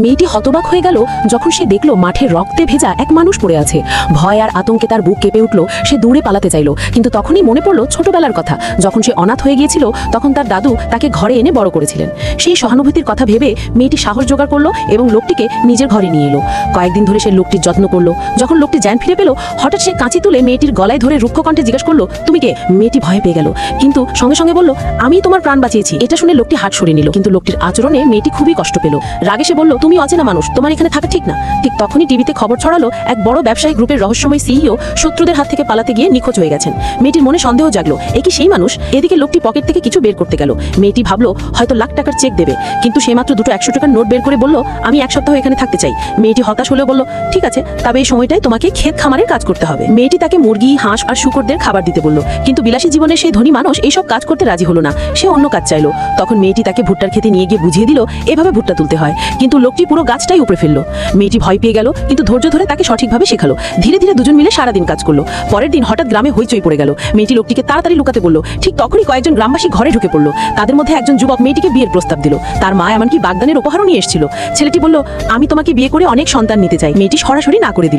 মেয়েটি হতবাক হয়ে গেল যখন সে দেখল মাঠে রক্তে ভেজা এক মানুষ পড়ে আছে। ভয় আর আতঙ্কে তার বুক কেঁপে উঠল। সে দূরে পালাতে চাইল, কিন্তু তখনই মনে পড়ল ছোটবেলার কথা, যখন সে অনাথ হয়ে গিয়েছিল তখন তার দাদু তাকে ঘরে এনে বড় করেছিলেন। সেই সহানুভূতির কথা ভেবে মেয়েটি সাহস জোগাড় করলো এবং লোকটিকে নিজের ঘরে নিয়ে এলো। কয়েকদিন ধরে সে লোকটির যত্ন করলো। যখন লোকটি জ্ঞান ফিরে পেল, হঠাৎ সে কাঁচি তুলে মেয়েটির গলায় ধরে রুক্ষ কণ্ঠে জিজ্ঞেস করলো, তুমি কে? মেয়েটি ভয় পেয়ে গেল, কিন্তু সঙ্গে সঙ্গে বলল, আমি তোমার প্রাণ বাঁচিয়েছি। এটা শুনে লোকটি হাত সরিয়ে নিল, কিন্তু লোকটির আচরণে মেয়েটি খুবই কষ্ট পেল। রাগে সে বলল, তুমি অচেনা মানুষ, তোমার এখানে থাকা ঠিক না। ঠিক তখনই টিভিতে খবর ছড়ালো এক বড় ব্যবসায়ী গ্রুপের রহস্যময় সিইও শত্রুদের হাত থেকে পালাতে গিয়ে নিখোঁজ হয়ে গেছেন। মেয়েটির মনে সন্দেহ জাগলো, এ কি সেই মানুষ? এদিকে লোকটি পকেট থেকে কিছু বের করতে গেল। মেয়েটি ভাবলো হয়তো লাখ টাকার চেক দেবে, কিন্তু সে মাত্র দুটো 100 টাকার নোট বের করে বলল, আমি 1 সপ্তাহ এখানে থাকতে চাই। মেয়েটি হতাশ হলেও বলল, ঠিক আছে, তবে এই সময়টাই তোমাকে ক্ষেত খামারের কাজ করতে হবে। মেয়েটি তাকে মুরগি, হাঁস আর শূকরদের খাবার দিতে বলল, কিন্তু বিলাসী জীবনে সেই ধনী মানুষ এইসব কাজ করতে রাজি হলো না। সে অন্য কাজ চাইলো। তখন মেয়েটি তাকে ভুট্টার খেতে নিয়ে গিয়ে বুঝিয়ে দিল এভাবে ভুট্টা তুলতে হয়, কিন্তু লোকটি পুরো গাছটাই উপড়ে ফেললো। মেয়েটি ভয় পেয়ে গেল, কিন্তু ধৈর্য ধরে তাকে সঠিকভাবে শেখালো। ধীরে ধীরে দুজন মিলে সারাদিন কাজ করলো। পরের দিন হঠাৎ গ্রামে হইচই পড়ে গেল। মেয়েটি লোকটিকে তাড়াতাড়ি লুকাতে বলল। ঠিক তখনই কয়েকজন গ্রামবাসী ঘরে ঢুকে পড়লো। তাদের মধ্যে একজন যুবক মেয়েটিকে বিয়ের প্রস্তাব দিল। তার মা এমনকি বাগদানের উপহারও নিয়ে এসেছিল। ছেলেটি বলল, আমি তোমাকে বিয়ে করে অনেক সন্তান নিতে চাই। মেয়েটি সরাসরি না করে দিল।